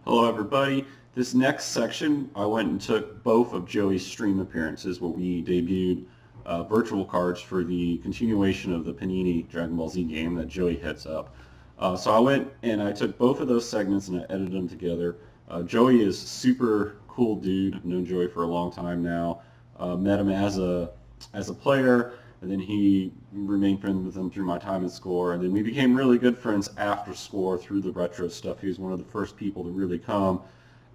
Hello everybody. This next section, I went and took both of Joey's stream appearances where we debuted virtual cards for the continuation of the Panini Dragon Ball Z game that Joey heads up. So I went and I took both of those segments and I edited them together. Joey is a super cool dude. I've known Joey for a long time now. Met him as a player, and then he remained friends with him through my time in Score, and then we became really good friends after Score through the retro stuff. He was one of the first people to really come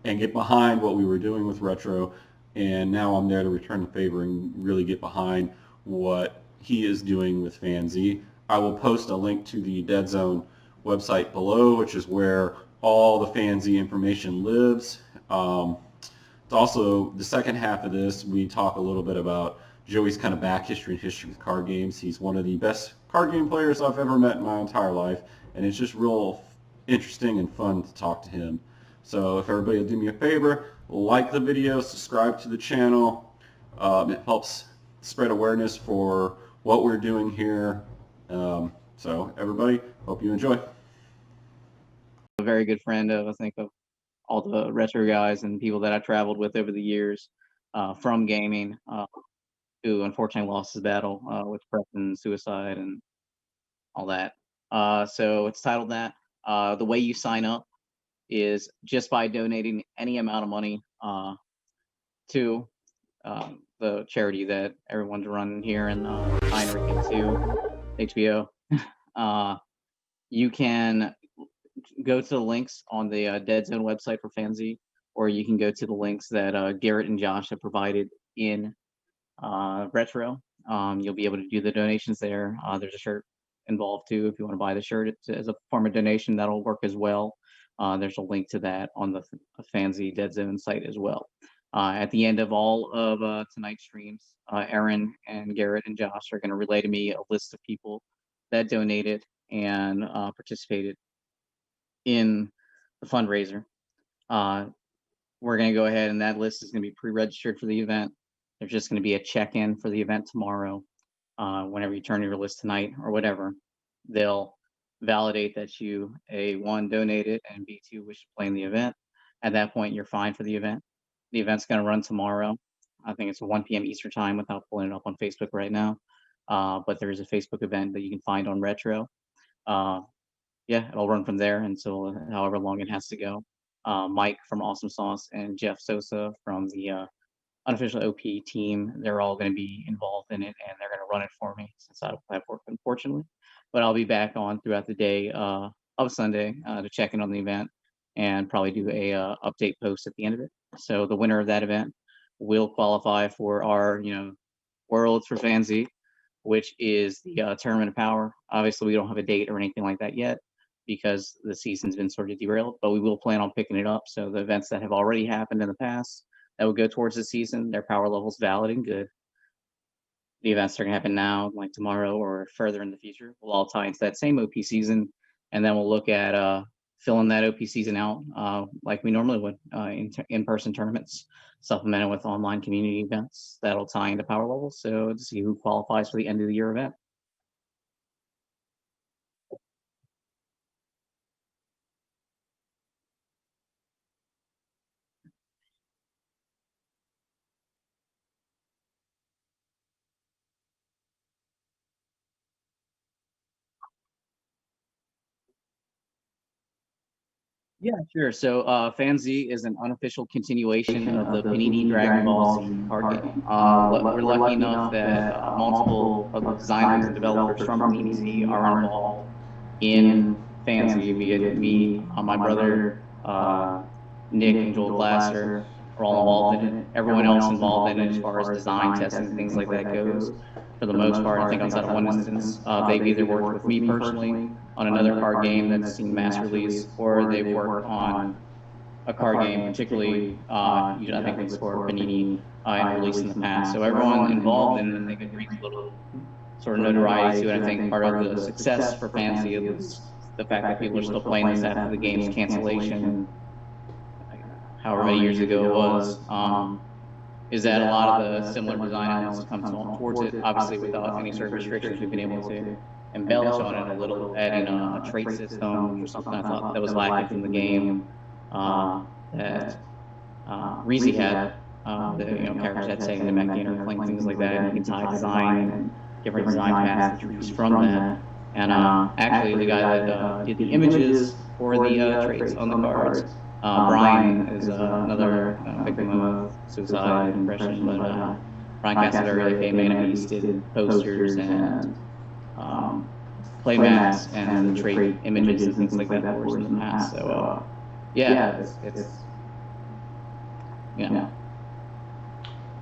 and get behind what we were doing with retro, and now I'm there to return the favor and really get behind what he is doing with FanZ. I will post a link to the Dead Zone website below, which is where all the FanZ information lives. It's also the second half of this, we talk a little bit about Joey's kind of back history and history with card games. He's one of the best card game players I've ever met in my entire life, and it's just real interesting and fun to talk to him. So if everybody will do me a favor, like the video, subscribe to the channel. It helps spread awareness for what we're doing here. So everybody, hope you enjoy. A very good friend of, I think, of all the retro guys and people that I traveled with over the years from gaming, who unfortunately lost his battle with depression, suicide, and all that. So it's titled that. The way you sign up is just by donating any amount of money to the charity that everyone's running here in Heinrich to HBO. You can go to the links on the Dead Zone website for FanZ, or you can go to the links that Garrett and Josh have provided in Retro. You'll be able to do the donations there. There's a shirt involved too. If you want to buy the shirt as a form of donation, that'll work as well. There's a link to that on the FanZ Dead Zone site as well. At the end of all of tonight's streams, Aaron and Garrett and Josh are going to relay to me a list of people that donated and participated in the fundraiser. We're going to go ahead, and that list is going to be pre-registered for the event. There's just going to be a check-in for the event tomorrow. Whenever you turn your list tonight or whatever, they'll validate that you, A1, donated, and B2, wish to play in the event. At that point, you're fine for the event. The event's going to run tomorrow. I think it's 1 p.m. Eastern time without pulling it up on Facebook right now. But there is a Facebook event that you can find on Retro. Yeah, it'll run from there until however long it has to go. Mike from Awesome Sauce and Jeff Sosa from the unofficial OP team, they're all going to be involved in it, and they're going to run it for me since I don't have work, unfortunately. But I'll be back on throughout the day of Sunday to check in on the event and probably do a update post at the end of it. So the winner of that event will qualify for our, Worlds for FanZ, which is the Tournament of Power. Obviously, we don't have a date or anything like that yet because the season's been sort of derailed, but we will plan on picking it up. So the events that have already happened in the past that will go towards the season, their power level's valid and good. The events that are going to happen now, like tomorrow or further in the future, will all tie into that same OP season. And then we'll look at filling that OP season out like we normally would in-person tournaments, supplemented with online community events that'll tie into power levels. So to see who qualifies for the end of the year event. Yeah, sure. So FanZ is an unofficial continuation of the Panini Dragon Ball Z card game. We're lucky enough that multiple of the designers and developers from Panini Z are involved in FanZ, be it me, my brother, Nick, and Joel Glasser are all involved in it. Everyone else involved in it as far as design, testing, things like that goes. For the most part, I think outside of one instance, they've either worked with me personally on another card game that's seen mass release, or they've worked on a card game, particularly, I think with Score Panini and released in the past. So everyone involved in it, I think it brings a little sort of notoriety to it. I think part of the success for FanZ is the fact that people are still playing this after the game's cancellation, however many years ago it was. Is that a lot of the similar design elements come towards it, obviously without any sort of restrictions. We've been able to embellish on it a little, adding a trait system or something I thought that was lacking from the game, that Reezy had. The characters had saying the mech gainer, playing things like that, and you can tie design and different design paths to choose from that. And actually, the guy that did the images for the traits on the cards, Brian is another victim of suicide and depression, but Brian Casadori, Fame Beast, did posters and play mats and the trait images and things like that for us in the past. So yeah, it's yeah.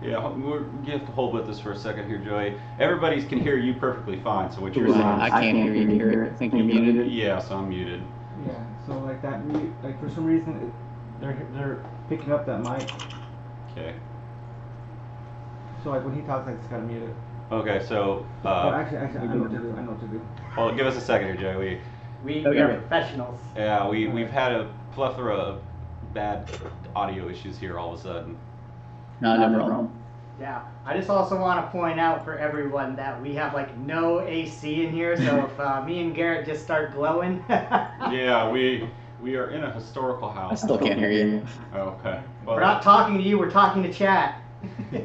Yeah, you have to hold with us for a second here, Joey. Everybody can hear you perfectly fine, so what you're saying... I can't hear you, Garrett. I think you're muted. Yeah, so I'm muted. Yeah, so like that, like for some reason, they're picking up that mic. Okay. So like when he talks, I just gotta mute it. Okay, so... actually, I know what to do. Well, give us a second here, Joey. We are professionals. Yeah, we've had a plethora of bad audio issues here all of a sudden. No problem. Yeah, I just also want to point out for everyone that we have like no AC in here, so if me and Garrett just start glowing. Yeah, we are in a historical house. I still can't hear you. Okay. Well, We're not talking to you, we're talking to chat. That's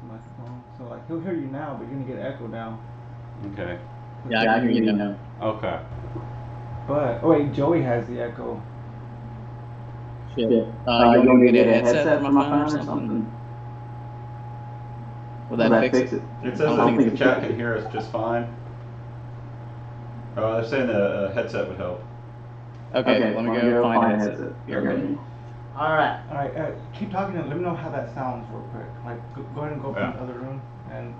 my phone. So like he'll hear you now, but you're gonna get echo now. Okay. Yeah, I can hear you now. Okay. But oh wait, Joey has the echo. Shit. You want me to get a headset for my phone or something? Will that fix it? It says that the chat can hear us just fine. They're saying the headset would help. Okay, let me go find a headset. You're ready. Alright, Keep talking and let me know how that sounds real quick. Like go ahead and go from the other room and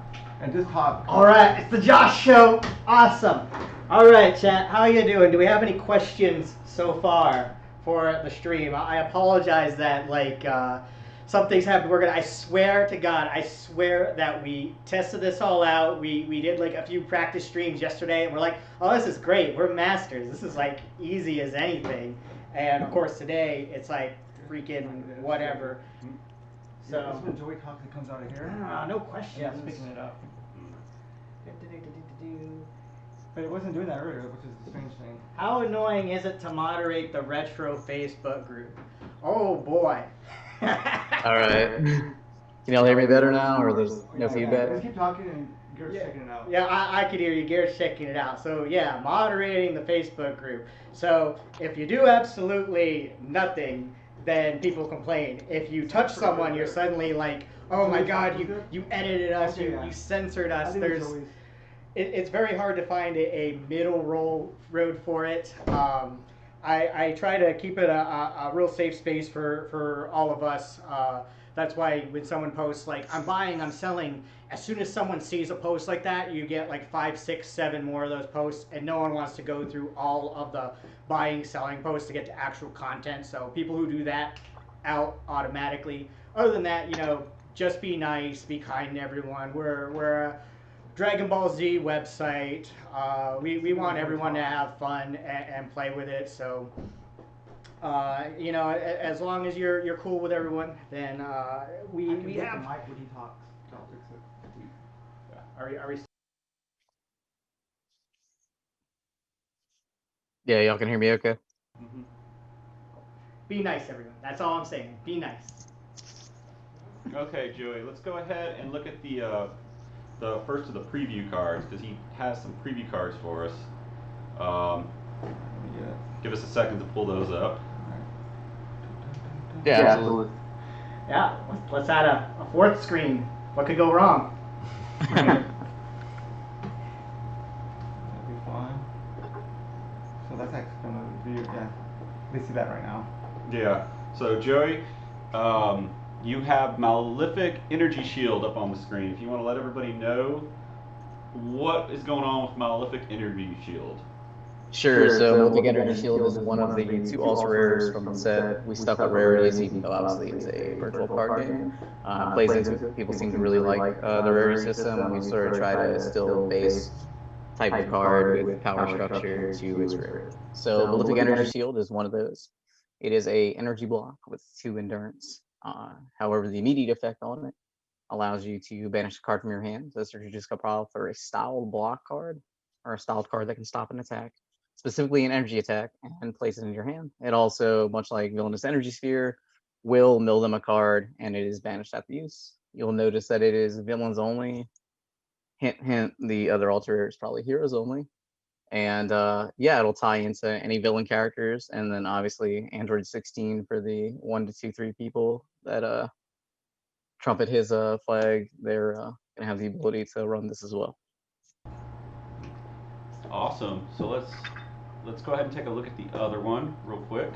just talk. Alright, it's the Josh Show. Awesome. Alright, chat, how are you doing? Do we have any questions so far for the stream? I apologize that like something's happened. I swear to God, I swear that we tested this all out. We did like a few practice streams yesterday and we're like, oh, this is great. We're masters. This is like easy as anything. And of course today it's like freaking whatever. So Yeah, that's when Joey talks, it comes out of here. no questions. Yeah, it's picking it up. But it wasn't doing that earlier, which is the strange thing. How annoying is it to moderate the retro Facebook group? Oh boy. Alright. Can y'all hear me better now, or there's no feedback? Just keep talking and Garrett's checking it out. Yeah, I could hear you. Garrett's checking it out. So yeah, moderating the Facebook group. So if you do absolutely nothing, then people complain. If you touch someone, you're suddenly like, oh my God, you edited us, you censored us. It's very hard to find a middle road for it. I try to keep it a real safe space for all of us. That's why when someone posts like, I'm buying, I'm selling, as soon as someone sees a post like that, you get like 5, 6, 7 more of those posts, and no one wants to go through all of the buying, selling posts to get to actual content. So people who do that out automatically. Other than that, just be nice, be kind to everyone. We're a Dragon Ball Z website. We want everyone to have fun and play with it. So, as long as you're cool with everyone, then we have. The mic when he talks. I'll fix it. Are we? Yeah, y'all can hear me okay? Mm-hmm. Be nice, everyone. That's all I'm saying. Be nice. Okay, Joey, let's go ahead and look at the first of the preview cards, because he has some preview cards for us. Give us a second to pull those up. Yeah, absolutely. Yeah, let's add a fourth screen. What could go wrong? That'd be fine. So that's actually gonna be, yeah. They see that right now. Yeah. So Joey, you have Malefic Energy Shield up on the screen. If you want to let everybody know what is going on with Malefic Energy Shield. Sure, so Malefic Energy Shield is one of the 2 ultra rares from the set. We stuck with rarities, even though obviously it's a virtual card game. Plays into it. People seem to really like the rarity system, and we sort of try to still base type of card with power structure to its rarity. So Malefic Energy Shield is one of those. It is a energy block with 2 endurance. However, the immediate effect on it allows you to banish a card from your hand. So this is just a profile for a styled block card, or a styled card that can stop an attack. specifically an energy attack, and place it in your hand. It also, much like Villainous Energy Sphere, will mill them a card, and it is banished after use. You'll notice that it is villains only. Hint, hint, the other alter is probably heroes only. And yeah, it'll tie into any villain characters, and then obviously Android 16 for the 1 to 2, 3 people that trumpet his flag. They're gonna have the ability to run this as well. Awesome. So let's go ahead and take a look at the other one real quick.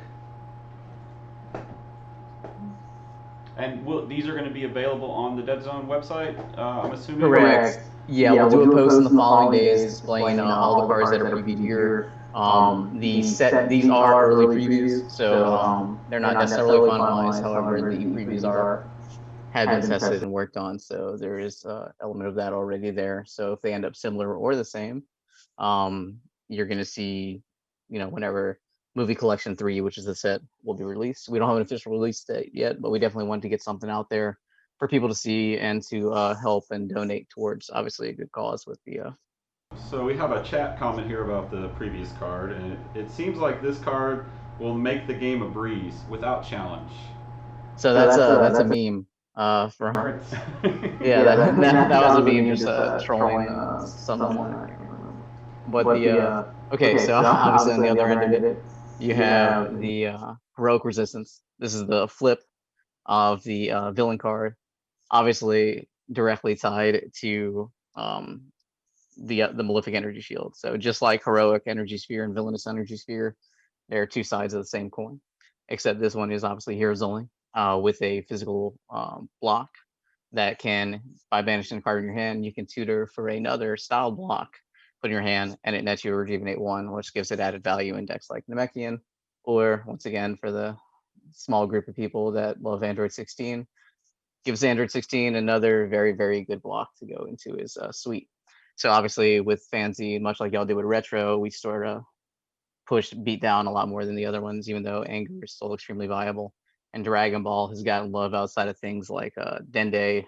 And these are going to be available on the Dead Zone website, I'm assuming? Correct. Yeah, we'll do a post in the following days displaying all the cards that are previewed here. These are early previews, so they're not necessarily finalized. However, the previews have been tested and worked on, so there is an element of that already there. So if they end up similar or the same, you're going to see, whenever Movie Collection 3, which is the set, will be released. We don't have an official release date yet, but we definitely want to get something out there for people to see and to help and donate towards, obviously, a good cause with the... So we have a chat comment here about the previous card, and it seems like this card will make the game a breeze without challenge. So that's a meme. From yeah, that was a meme, just trolling someone. But the okay, so obviously on the other end of it, you have the Heroic Resistance. This is the flip of the villain card, obviously directly tied to the Malefic Energy Shield. So just like Heroic Energy Sphere and Villainous Energy Sphere, they're two sides of the same coin, except this one is obviously heroes only, with a physical block that can, by banishing a card in your hand, you can tutor for another style block put in your hand, and it nets you a Rejuvenate 1, which gives it added value in decks like Namekian, or once again, for the small group of people that love Android 16, gives Android 16 another very, very good block to go into his suite. So obviously with FanZ, much like y'all did with Retro, we sort of beat down a lot more than the other ones, even though Anger is still extremely viable. And Dragon Ball has gotten love outside of things like Dende,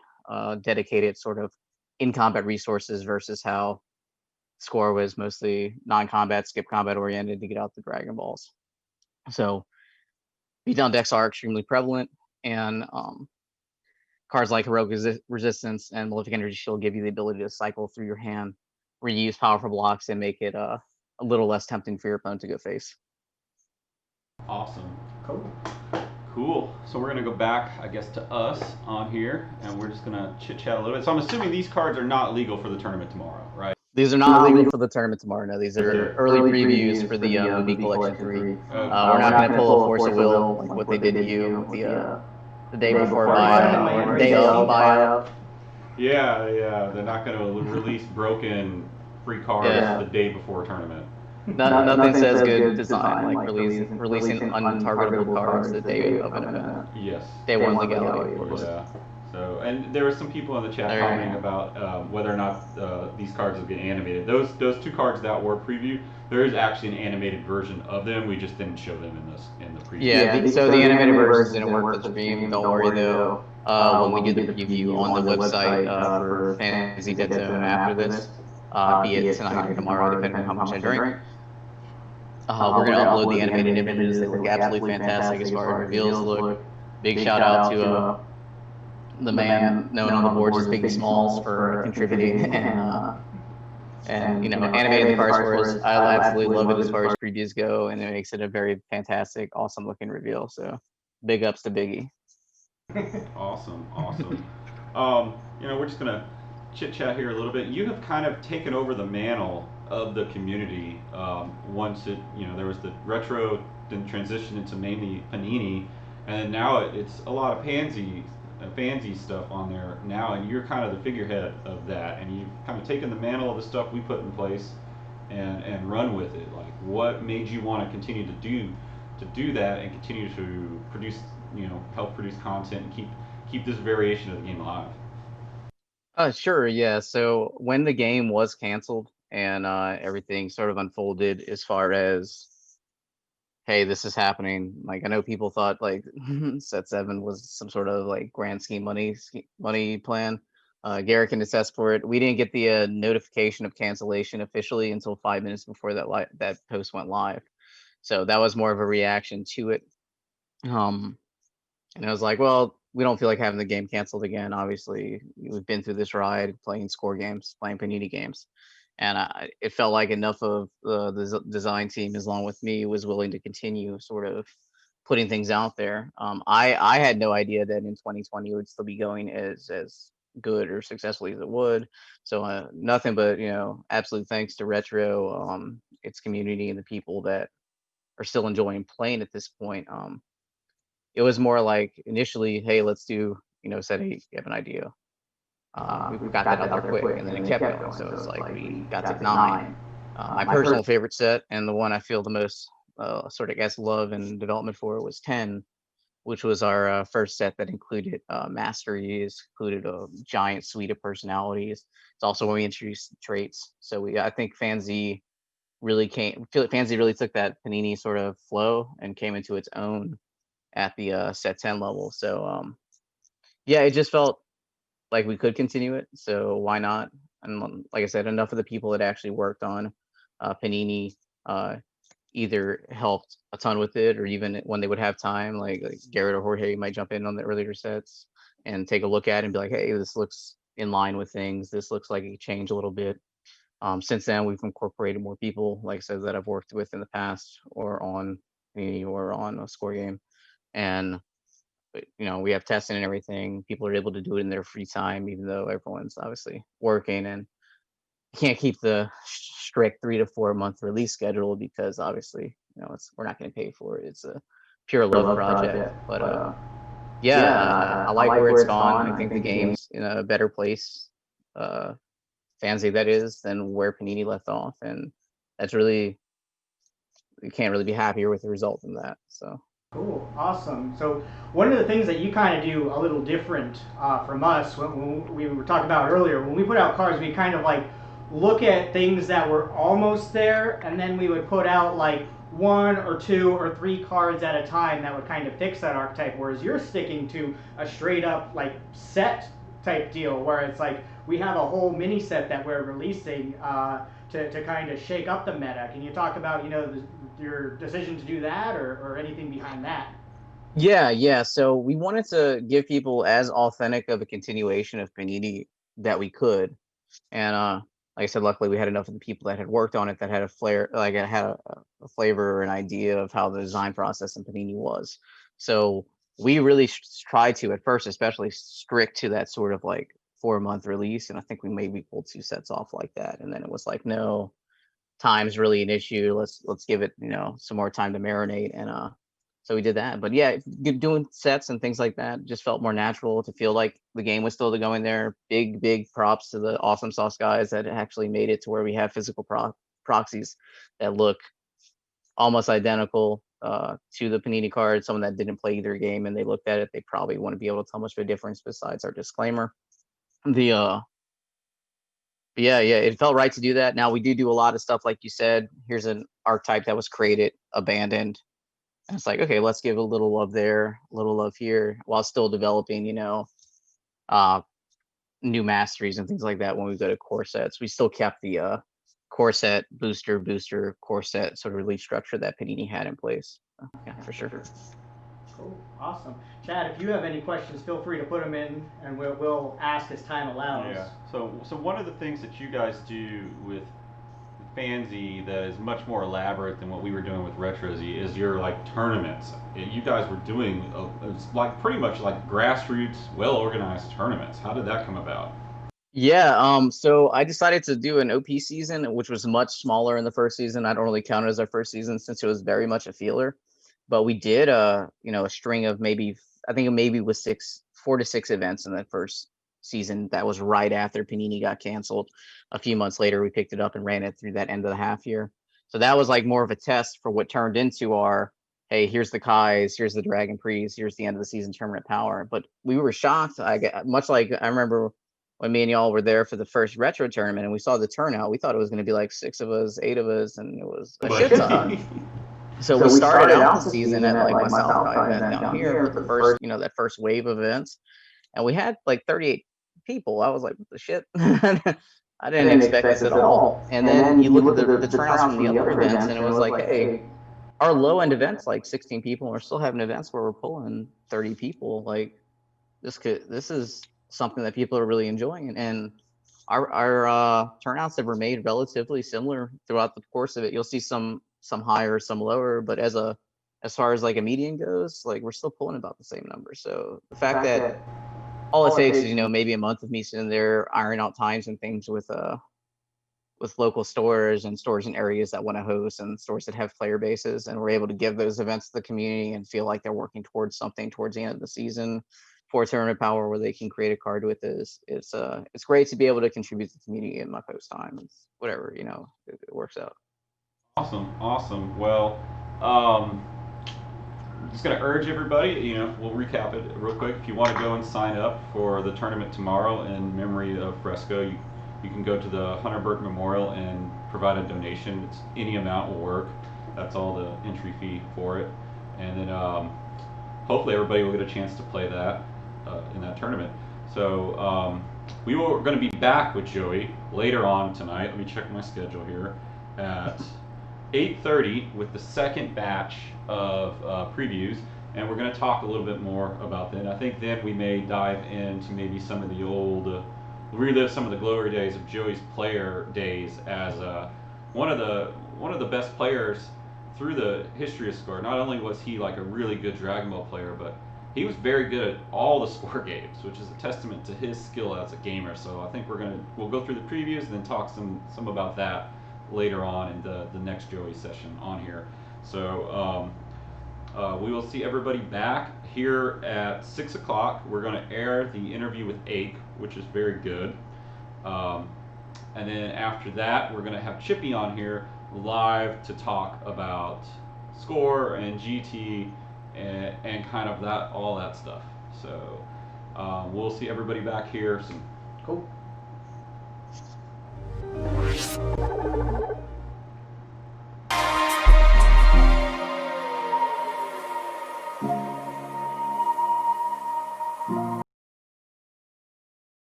dedicated sort of in-combat resources versus how Score was mostly non-combat, skip combat oriented to get out the Dragon Balls. So beatdown decks are extremely prevalent, and cards like Heroic Resistance and Malefic Energy Shield give you the ability to cycle through your hand, reuse powerful blocks, and make it a little less tempting for your opponent to go face. Awesome. Cool. So we're going to go back, I guess, to us on here, and we're just going to chit-chat a little bit. So I'm assuming these cards are not legal for the tournament tomorrow, right? These are not legal for the tournament tomorrow. No, these are early previews for the Movie Collection 3. We're not going to pull a Force of Will like what they did to you with the day before buyout or day of buyout. Yeah, they're not going to release broken free cards the day before a tournament. Nothing says good design like releasing untargetable cards the day of an event. Yes. Day one legality, of course. Yeah. So, and there were some people in the chat commenting about whether or not these cards will get animated. Those two cards that were previewed, there is actually an animated version of them. We just didn't show them in the preview. Yeah, so the animated versions didn't work for the stream. Don't worry though. When we do the preview on the website for FanZ Dead Zone after this, be it tonight or tomorrow, depending on how much I drink. We're going to upload the animated images. They look absolutely fantastic as far as reveals look. Big shout out to the man known on the boards as Biggie Smalls for contributing and animating the cards for us. I absolutely love it as far as previews go, and it makes it a very fantastic, awesome looking reveal. So big ups to Biggie. Awesome. We're just going to chit chat here a little bit. You have kind of taken over the mantle of the community once there was the Retro, then transitioned into mainly Panini, and now it's a lot of FanZ stuff on there now, and you're kind of the figurehead of that, and you've kind of taken the mantle of the stuff we put in place and run with it. Like, what made you want to continue to do that and continue to produce, help produce content and keep this variation of the game alive? Sure, yeah. So when the game was canceled and everything sort of unfolded as far as, hey, this is happening. Like, I know people thought like Set 7 was some sort of like grand scheme money plan. Garrett can attest for it. We didn't get the notification of cancellation officially until 5 minutes before that post went live. So that was more of a reaction to it. And I was like, well, we don't feel like having the game canceled again. Obviously, we've been through this ride, playing score games, playing Panini games. And it felt like enough of the design team, along with me, was willing to continue sort of putting things out there. I had no idea that in 2020 it would still be going as good or successfully as it would. So nothing but, absolute thanks to Retro, its community, and the people that are still enjoying playing at this point. It was more like initially, hey, let's do, set 8, you have an idea. We got that out there quick, and then it kept going. So it's like we got to 9. My personal favorite set, and the one I feel the most sort of love and development for, was 10, which was our first set that included masteries, included a giant suite of personalities. It's also when we introduced traits. So I think FanZ really took that Panini sort of flow and came into its own at the set 10 level. So yeah, it just felt like we could continue it, so why not? And like I said, enough of the people that actually worked on Panini either helped a ton with it, or even when they would have time, like Garrett or Jorge might jump in on the earlier sets and take a look at it and be like, hey, this looks in line with things, this looks like it could change a little bit. Since then, we've incorporated more people, like I said, that I've worked with in the past, or on Panini, or on a score game. And we have testing and everything. People are able to do it in their free time, even though everyone's obviously working, and you can't keep the strict 3 to 4 month release schedule, because obviously, we're not going to pay for it. It's a pure love project. But yeah, I like where it's gone. I think the game's in a better place, FanZ that is, than where Panini left off, and that's really, you can't really be happier with the result than that. So. Cool, awesome. So one of the things that you kind of do a little different from us, when we were talking about earlier, when we put out cards, we kind of like look at things that were almost there, and then we would put out like 1 or 2 or 3 cards at a time that would kind of fix that archetype, whereas you're sticking to a straight up like set type deal, where it's like we have a whole mini set that we're releasing to kind of shake up the meta. Can you talk about your decision to do that, or anything behind that? Yeah. So we wanted to give people as authentic of a continuation of Panini that we could, and like I said, luckily we had enough of the people that had worked on it that had a flair, like it had a flavor or an idea of how the design process in Panini was. So we really tried to, at first, especially strict to that sort of like 4-month release, and I think we maybe pulled 2 sets off like that, and then it was like, no, time's really an issue. Let's give it some more time to marinate, and so we did that. But yeah, doing sets and things like that just felt more natural, to feel like the game was still going there. Big props to the Awesome Sauce guys that actually made it to where we have physical proxies that look almost identical to the Panini card. Someone that didn't play either game and they looked at it, they probably wouldn't be able to tell much of a difference besides our disclaimer. Yeah, it felt right to do that. Now we do a lot of stuff, like you said. Here's an archetype that was created, abandoned, and it's like, okay, let's give a little love there, a little love here, while still developing, new masteries and things like that. When we go to core sets, we still kept the core set booster core set sort of release structure that Panini had in place. Yeah, for sure. Cool, awesome. Chad, if you have any questions, feel free to put them in, and we'll ask as time allows. Yeah. So one of the things that you guys do with FanZ that is much more elaborate than what we were doing with RetroZ is your like tournaments. You guys were doing it's like pretty much like grassroots, well-organized tournaments. How did that come about? Yeah, so I decided to do an OP season, which was much smaller in the first season. I don't really count it as our first season since it was very much a feeler. But we did a string of maybe 4 to 6 events in that first season. That was right after Panini got canceled. A few months later, we picked it up and ran it through that end of the half year. So that was like more of a test for what turned into our, hey, here's the Kais, here's the Dragon Priest, here's the end of the season tournament power. But we were shocked. Much like I remember when me and y'all were there for the first retro tournament and we saw the turnout, we thought it was going to be like 6 of us, 8 of us, and it was a shit ton. So we started out the season at like my South Kai event down here for the first, that first wave of events, and we had like 38 people. I was like, what the shit? I didn't expect this at all. And then you look at the turnouts from the other events, and it was like, hey, our low end events like 16 people, and we're still having events where we're pulling 30 people. Like this is something that people are really enjoying, and our turnouts have remained relatively similar throughout the course of it. You'll see some higher, some lower, but as far as like a median goes, like we're still pulling about the same number. So the fact that all it takes is, maybe a month of me sitting there ironing out times and things with local stores and stores in areas that want to host and stores that have player bases, and we're able to give those events to the community and feel like they're working towards something towards the end of the season for Tournament Power, where they can create a card with this. It's great to be able to contribute to the community in my post time. It's whatever, it works out. Awesome. Well, just going to urge everybody, we'll recap it real quick. If you want to go and sign up for the tournament tomorrow in memory of Fresco, you can go to the Hunter Burton Memorial and provide a donation. It's any amount will work. That's all the entry fee for it. And then hopefully everybody will get a chance to play that in that tournament. So we were going to be back with Joey later on tonight. Let me check my schedule here. At 8:30 with the second batch of previews, and we're going to talk a little bit more about that. And I think then we may dive into maybe some of the old, relive some of the glory days of Joey's player days as one of the best players through the history of Score. Not only was he like a really good Dragon Ball player, but he was very good at all the Score games, which is a testament to his skill as a gamer. So I think we'll go through the previews and then talk some about that later on in the next Joey session on here. So we will see everybody back here at 6 o'clock. We're going to air the interview with Ake, which is very good. And then after that, we're going to have Chippy on here live to talk about Score and GT and kind of all that stuff. So we'll see everybody back here soon. Cool.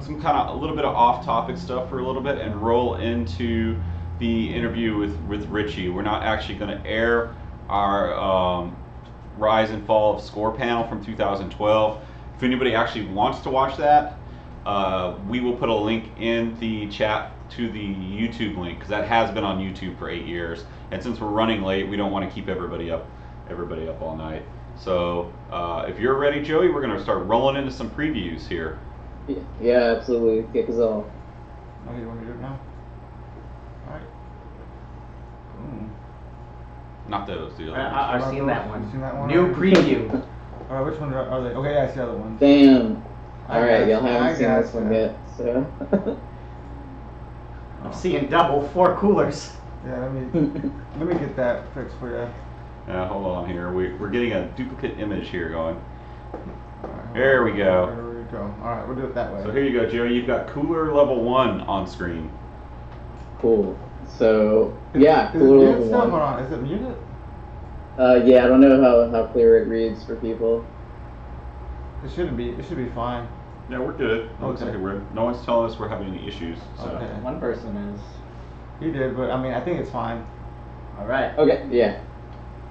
Some kind of a little bit of off-topic stuff for a little bit and roll into the interview with Richie. We're not actually going to air our Rise and Fall of Score panel from 2012. If anybody actually wants to watch that, we will put a link in the chat to the YouTube link, because that has been on YouTube for 8 years. And since we're running late, we don't want to keep everybody up all night. So if you're ready, Joey, we're going to start rolling into some previews here. Yeah, absolutely. Kick us off. Oh, you want me to do it now? Alright. Boom. Not those, the other ones. I've seen that one. You seen that one? New preview. Alright, which one are they? Okay, yeah, I see the other one. Damn. I Alright, y'all gotcha, haven't I seen this gotcha. one yet, so. I'm seeing double 4 coolers. Yeah, let me get that fixed for you. Yeah, hold on here. We're getting a duplicate image here going. Alright, There we go. There we go. Alright, we'll do it that way. So here you go, Joey. You've got Cooler Level 1 on screen. Cool. So, Is yeah, it Cooler muted Level still? 1. Hold on, is it muted? Yeah, I don't know how clear it reads for people. It should be fine. Yeah, we're good. It looks Okay. like no one's telling us we're having any issues. So. Okay. One person is. He did, but I mean, I think it's fine. All right. Okay, yeah.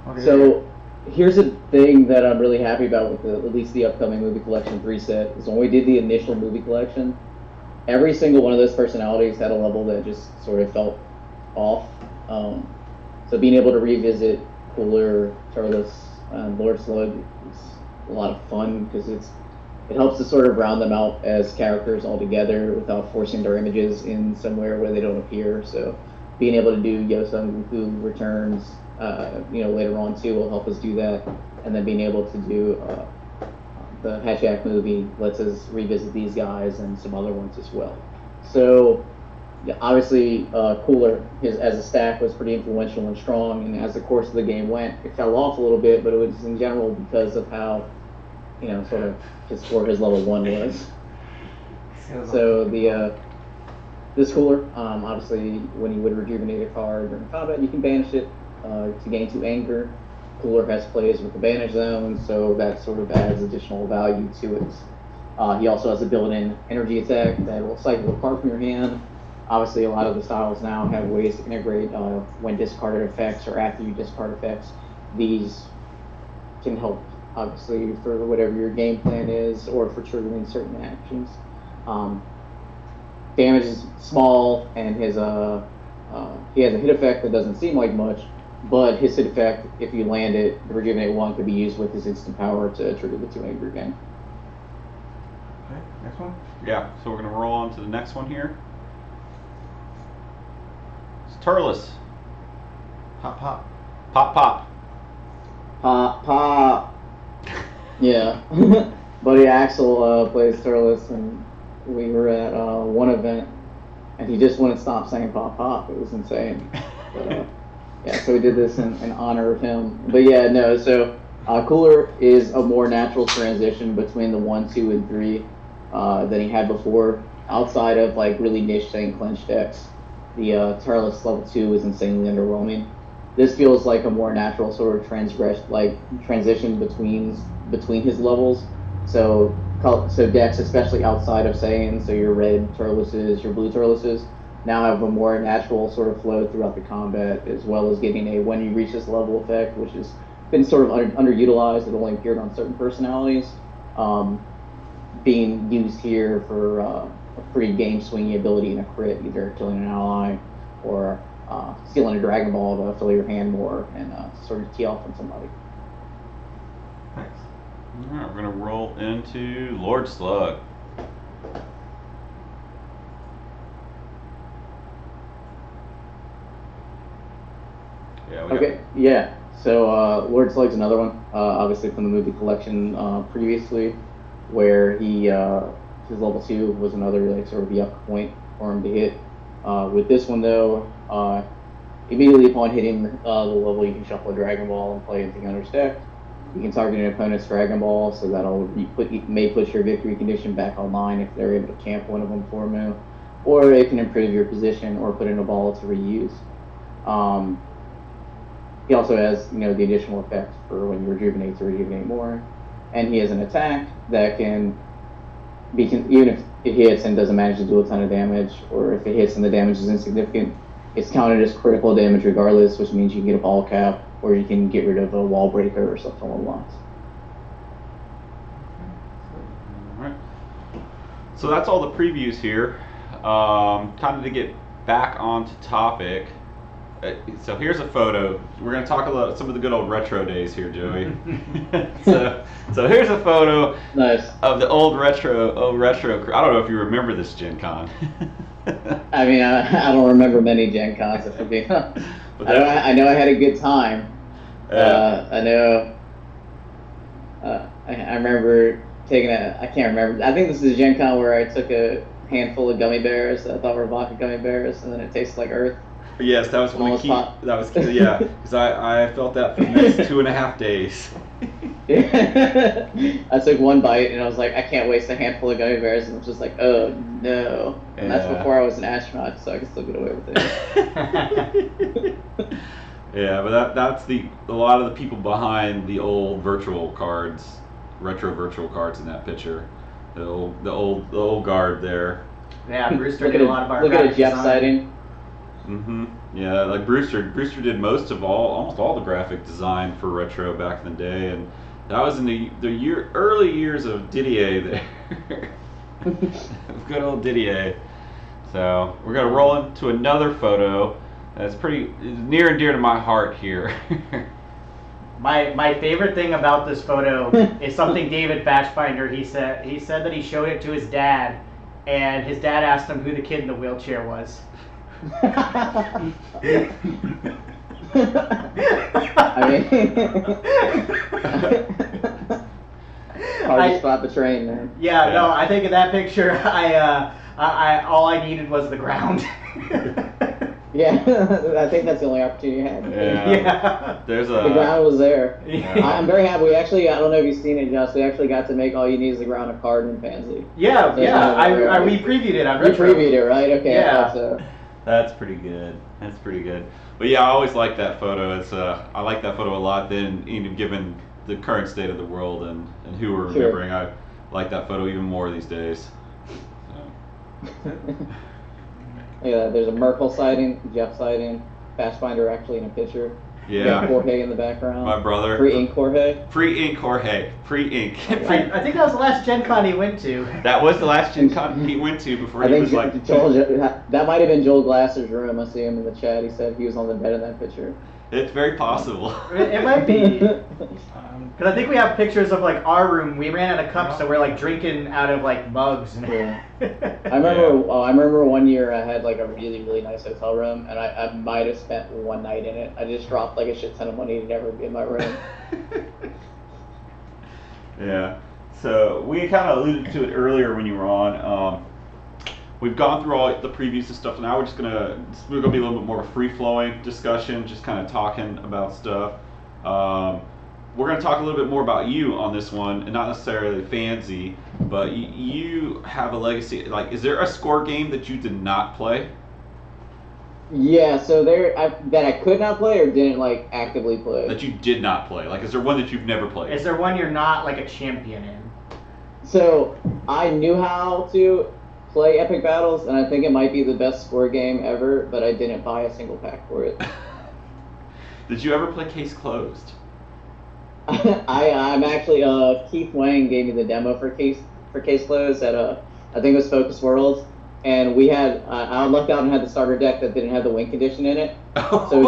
Okay. So, here's a thing that I'm really happy about with at least the upcoming movie collection 3 set, is when we did the initial movie collection, every single one of those personalities had a level that just sort of felt off. So being able to revisit Cooler, Turles, and Lord Slug is a lot of fun, because it helps to sort of round them out as characters altogether without forcing their images in somewhere where they don't appear. So being able to do Yosung Who Returns later on too will help us do that, and then being able to do the Hatchback movie lets us revisit these guys and some other ones as well. So yeah, obviously Cooler as a stack was pretty influential and strong, and as the course of the game went, it fell off a little bit, but it was in general because of how sort of his level 1 was. So this Cooler, obviously when you would rejuvenate a card during combat, you can banish it to gain 2 anger. Cooler has plays with advantage zones, so that sort of adds additional value to it. He also has a built-in energy attack that will cycle a card from your hand. Obviously, a lot of the styles now have ways to integrate when discarded effects or after you discard effects. These can help, obviously, for whatever your game plan is or for triggering certain actions. Damage is small, and he has a hit effect that doesn't seem like much, but his hit effect, if you land it, the Rejuvenate 1 could be used with his instant power to trigger the 2 angry again. Okay, next one. Yeah, so we're going to roll on to the next one here. It's Turles. Pop, pop. Pop, pop. Pop, pop. Yeah. Buddy Axel plays Turles, and we were at one event, and he just wouldn't stop saying pop, pop. It was insane. But, yeah, so we did this in honor of him. But yeah, no, so Cooler is a more natural transition between the 1, 2, and 3 than he had before. Outside of like really niche thing clinch decks, the Turles level 2 is insanely underwhelming. This feels like a more natural sort of transition between his levels. So decks, especially outside of Saiyans, so your red Turleses, your blue Turleses, now have a more natural sort of flow throughout the combat, as well as getting a when you reach this level effect, which has been sort of underutilized. It only appeared on certain personalities. Being used here for a pretty game swingy ability in a crit, either killing an ally or stealing a Dragon Ball to fill your hand more and sort of tee off on somebody. Thanks. All right, we're going to roll into Lord Slug. Yeah, Okay, yeah. So Lord Slug's another one, obviously from the movie collection previously, where he his level 2 was another like sort of yuck point for him to hit. With this one though, immediately upon hitting the level, you can shuffle a Dragon Ball and play anything under stack. You can target an opponent's Dragon Ball, so that'll may put your victory condition back online if they're able to camp one of them for a move, or it can improve your position or put in a ball to reuse. He also has, the additional effect for when you rejuvenate to rejuvenate more, and he has an attack that can be even if it hits and doesn't manage to do a ton of damage, or if it hits and the damage is insignificant, it's counted as critical damage regardless, which means you can get a ball cap, or you can get rid of a wall breaker or something along the lines. All right. So that's all the previews here. Kind of to get back onto topic. So here's a photo. We're going to talk about some of the good old retro days here, Joey. so here's a photo Nice. of the old retro crew. I don't know if you remember this Gen Con. I mean, I don't remember many Gen Cons, if I'm being honest. I know I had a good time. I know. I remember taking I can't remember. I think this is a Gen Con where I took a handful of gummy bears that I thought were vodka gummy bears, and then it tasted like earth. Yes, that was one of the key. That was key, yeah, because I felt that for the next 2.5 days. I took one bite and I was like, I can't waste a handful of gummy bears, and I was just like, oh no. And that's before I was an astronaut, so I can still get away with it. Yeah, but that's a lot of the people behind the old virtual cards, retro virtual cards in that picture. The old guard there. Yeah, Brewster did a lot of our Look at a graphic Jeff design. sighting. Mm-hmm. Yeah, like Brewster did almost all the graphic design for retro back in the day, and that was in the early years of Didier there. Good old Didier. So we're gonna roll into another photo that's pretty near and dear to my heart here. My favorite thing about this photo is something David Batchfinder, he said that he showed it to his dad, and his dad asked him who the kid in the wheelchair was. I mean, hard to spot the train, man. Yeah, no, I think in that picture, I all I needed was the ground. Yeah, I think that's the only opportunity you had. Yeah. There's The ground was there. Yeah. I'm very happy. We actually, I don't know if you've seen it, Josh. We actually got to make All You Need Is the Ground a card in FanZ. Yeah, So, we previewed it on We Retro. previewed it, right? Okay, Yeah. I thought so. That's pretty good. That's pretty good. But yeah, I always like that photo. It's I like that photo a lot. Then, even given the current state of the world and who we're remembering, I like that photo even more these days. So. Yeah, there's a Merkel sighting, Jeff sighting, Fastfinder actually in a picture. Yeah. Jorge in the background. My brother. Pre-ink Jorge. Pre-ink Jorge. Pre-ink. I think that was the last Gen Con he went to. That was the last Gen Con he went to before he was like. That might have been Joel Glasser's room. I see him in the chat. He said he was on the bed in that picture. It's very possible. It might be. Because I think we have pictures of like our room. We ran out of cups, so we're like drinking out of like mugs. Yeah. I remember one year I had like a really nice hotel room, and I might have spent one night in it. I just dropped like a shit ton of money to never be in my room. Yeah. So we kind of alluded to it earlier when you were on. We've gone through all the previews and stuff. Now we're gonna be a little bit more of a free-flowing discussion, just kind of talking about stuff. We're going to talk a little bit more about you on this one, and not necessarily FanZ, but you have a legacy. Like, is there a score game that you did not play? Yeah, so that I could not play or didn't like actively play. That you did not play. Like, is there one that you've never played? Is there one you're not like a champion in? So I knew how to play Epic Battles, and I think it might be the best score game ever, but I didn't buy a single pack for it. Did you ever play Case Closed? I'm actually Keith Wang gave me the demo for Case Closed at I think it was Focus World, and we had I lucked out and had the starter deck that didn't have the win condition in it. So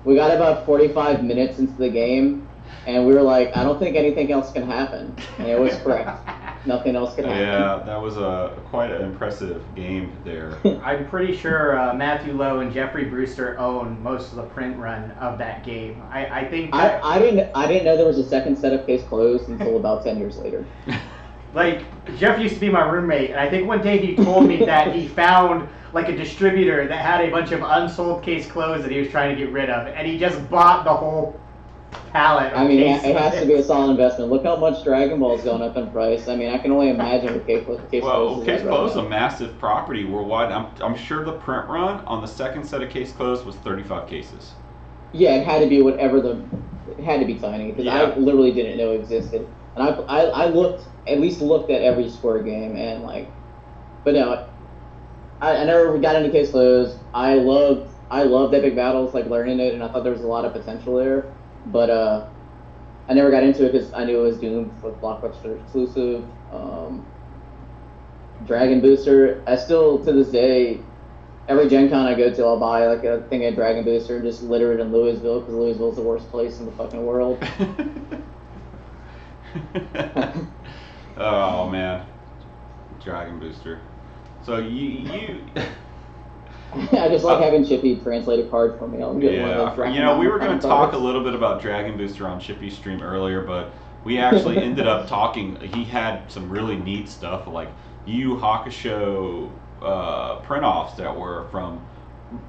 we got about 45 minutes into the game, and we were like, I don't think anything else can happen, and it was correct. Nothing else could happen. Yeah, that was quite an impressive game there. I'm pretty sure Matthew Lowe and Jeffrey Brewster own most of the print run of that game. I think that, I didn't know there was a second set of Case Closed until about 10 years later. Like, Jeff used to be my roommate, and I think one day he told me that he found like a distributor that had a bunch of unsold Case Closed that he was trying to get rid of, and he just bought the whole palette. I mean, it has to be a solid investment. Look how much Dragon Ball's gone up in price. I mean, I can only imagine what Case Closed is. Well, Case Closed is a massive property worldwide. I'm sure the print run on the second set of Case Closed was 35 cases. Yeah, it had to be it had to be tiny, because I literally didn't know it existed. And I looked at every score game, and like, but no, I never got into Case Closed. I loved Epic Battles, like learning it, and I thought there was a lot of potential there. But I never got into it because I knew it was doomed for Blockbuster exclusive. Dragon Booster, I still, to this day, every Gen Con I go to, I'll buy like a thing of Dragon Booster and just litter it in Louisville, because Louisville's the worst place in the fucking world. Oh man, Dragon Booster. So you I just like having Chippy translate a card for me. I'll get one of those. You know, we were going to talk a little bit about Dragon Booster on Chippy's stream earlier, but we actually ended up talking. He had some really neat stuff, like Yu Hakusho print-offs that were from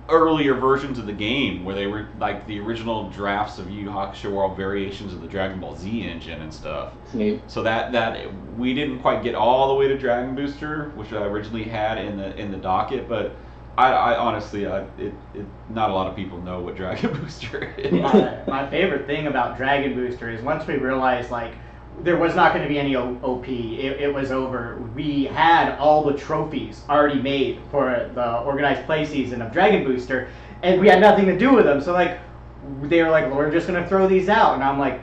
earlier versions of the game, where they were like the original drafts of Yu Yu Hakusho were all variations of the Dragon Ball Z engine and stuff. Neat. So that we didn't quite get all the way to Dragon Booster, which I originally had in the docket, but I honestly, not a lot of people know what Dragon Booster is. My favorite thing about Dragon Booster is once we realized like there was not going to be any OP, it was over. We had all the trophies already made for the organized play season of Dragon Booster, and we had nothing to do with them. So like they were like, well, we're just going to throw these out, and I'm like,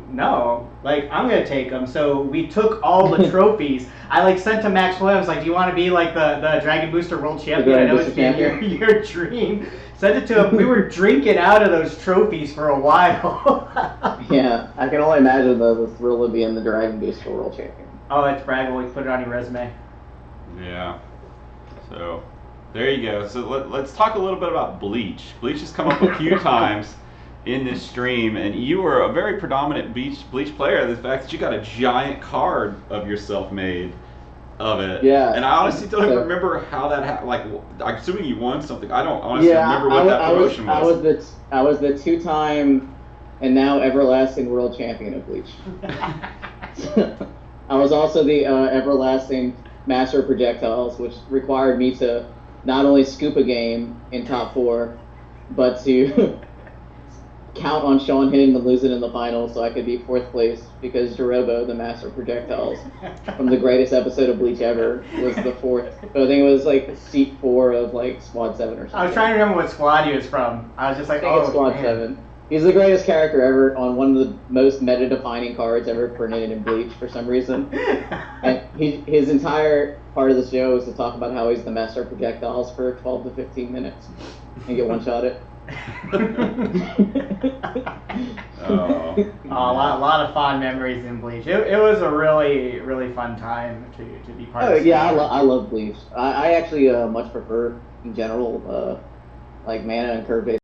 no, like I'm gonna take them. So we took all the trophies. I like sent to Max Williams, like, do you want to be like the Dragon Booster World Champion? I know it's been your dream. Sent it to him. We were drinking out of those trophies for a while. Yeah, I can only imagine the thrill of being the Dragon Booster World Champion. Oh, it's braggable. You put it on your resume. Yeah. So there you go. So let's talk a little bit about Bleach. Bleach has come up a few times in this stream, and you were a very predominant Bleach player. The fact that you got a giant card of yourself made of it. Yeah. And I honestly don't even remember how that happened. Like, I'm assuming you won something. I don't honestly remember what that promotion was. I was the two-time and now everlasting world champion of Bleach. I was also the everlasting master of projectiles, which required me to not only scoop a game in top 4, but to count on Sean hitting the lose it in the final so I could be 4th place because Jirobo, the master of projectiles, from the greatest episode of Bleach ever, was the 4th. I think it was like seat 4 of like Squad 7 or something. I was trying to remember what squad he was from. I was just like, I think it's Squad 7. He's the greatest character ever on one of the most meta-defining cards ever printed in Bleach for some reason. And his entire part of the show is to talk about how he's the master of projectiles for 12 to 15 minutes and get one-shotted. A lot of fond memories in Bleach. It was a really, really fun time to be part of. Yeah, I love Bleach. I actually much prefer in general like mana and curve based